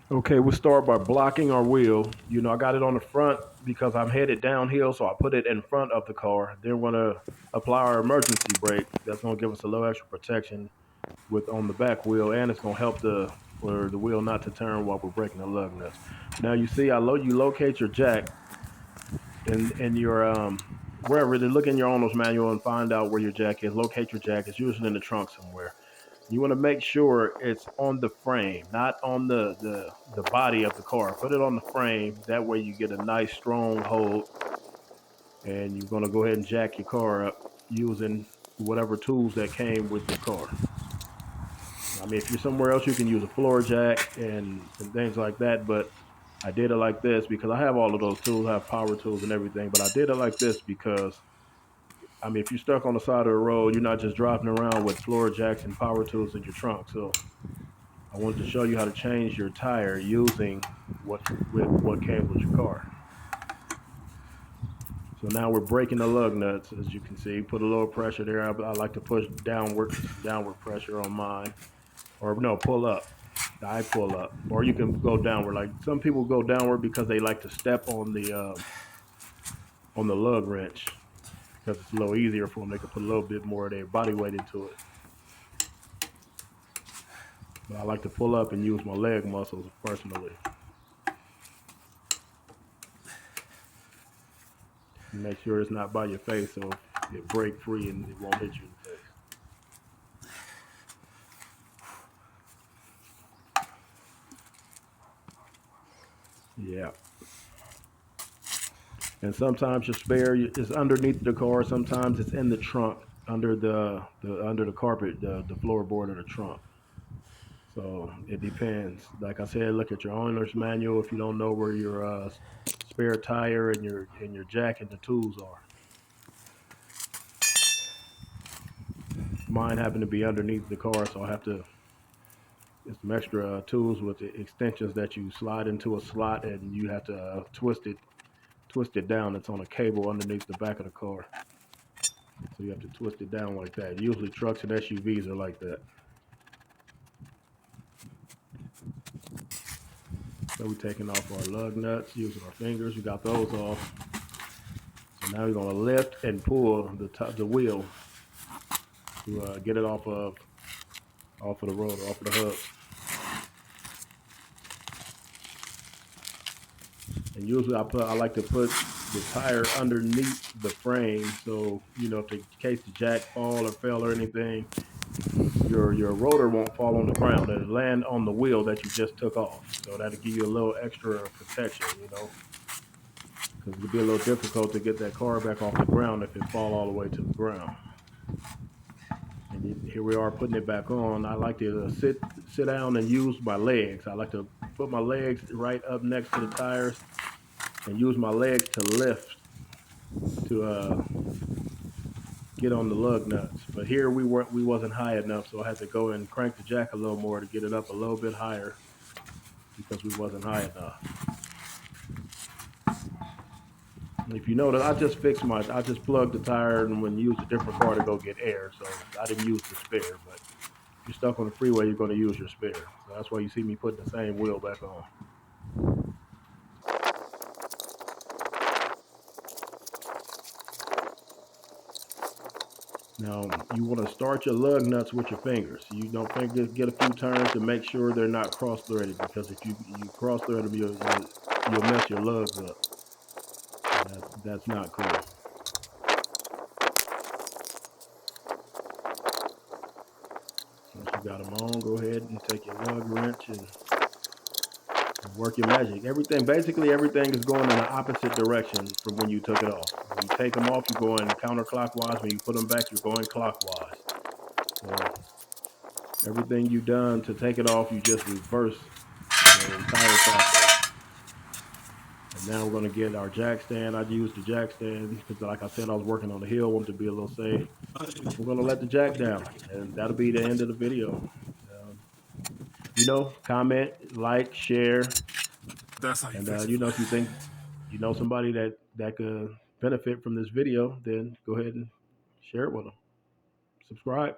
Okay, we'll start by blocking our wheel. I got it on the front because I'm headed downhill, so I put it in front of the car. Then we're gonna apply our emergency brake. That's gonna give us a little extra protection with on the back wheel, and it's gonna help for the wheel not to turn while we're braking the lug nuts. Now you see, you locate your jack in your wherever. Look in your owner's manual and find out where your jack is. Locate your jack. It's usually in the trunk somewhere. You want to make sure it's on the frame, not on the body of the car. Put it on the frame. That way you get a nice strong hold, and you're going to go ahead and jack your car up using whatever tools that came with your car. I mean, if you're somewhere else, you can use a floor jack and things like that. But I did it like this because I have all of those tools. I have power tools and everything. But I did it like this because I mean, if you're stuck on the side of the road, you're not just driving around with floor jacks and power tools in your trunk. So I wanted to show you how to change your tire using what came with your car. So now we're breaking the lug nuts, as you can see. Put a little pressure there. I like to push downward pressure on mine, or no, pull up. I pull up, or you can go downward. Like some people go downward because they like to step on the lug wrench because it's a little easier for them. They can put a little bit more of their body weight into it. But I like to pull up and use my leg muscles personally. Make sure it's not by your face so it break free and it won't hit you in the face. Yeah. And sometimes your spare is underneath the car. Sometimes it's in the trunk under the carpet, the floorboard of the trunk. So it depends. Like I said, look at your owner's manual if you don't know where your spare tire and your jack and the tools are. Mine happen to be underneath the car, so I have to. It's some extra tools with the extensions that you slide into a slot and you have to twist it down. It's on a cable underneath the back of the car. So you have to twist it down like that. Usually trucks and SUVs are like that. So we're taking off our lug nuts using our fingers. We got those off. So now we're gonna lift and pull the wheel to get it off of the road, off of the hub. And usually I like to put the tire underneath the frame, so if in case the jack fall or fell or anything, your rotor won't fall on the ground. It'll land on the wheel that you just took off. So that'll give you a little extra protection, because it'll be a little difficult to get that car back off the ground if it fall all the way to the ground. And here we are putting it back on. I like to sit down and use my legs. I like to put my legs right up next to the tires and use my legs to lift to get on the lug nuts. But here we wasn't high enough, so I had to go and crank the jack a little more to get it up a little bit higher because we wasn't high enough. If you notice, I just plugged the tire and when used a different car to go get air, so I didn't use the spare. But if you're stuck on the freeway, you're going to use your spare. So that's why you see me putting the same wheel back on. Now you want to start your lug nuts with your fingers. You don't get a few turns to make sure they're not cross-threaded, because if you cross-thread them, you'll mess your lugs up. That's not cool. Once you got them on, go ahead and take your lug wrench and work your magic. Basically everything is going in the opposite direction from when you took it off. When you take them off, you're going counterclockwise. When you put them back, you're going clockwise. So everything you've done to take it off, you just reverse the entire process. And now we're going to get our jack stand. I used the jack stand because, like I said, I was working on the hill, wanted to be a little safe. We're going to let the jack down, and that'll be the end of the video. Comment, like, share, That's how you and fix it. if you think somebody that could benefit from this video, then go ahead and share it with them. Subscribe.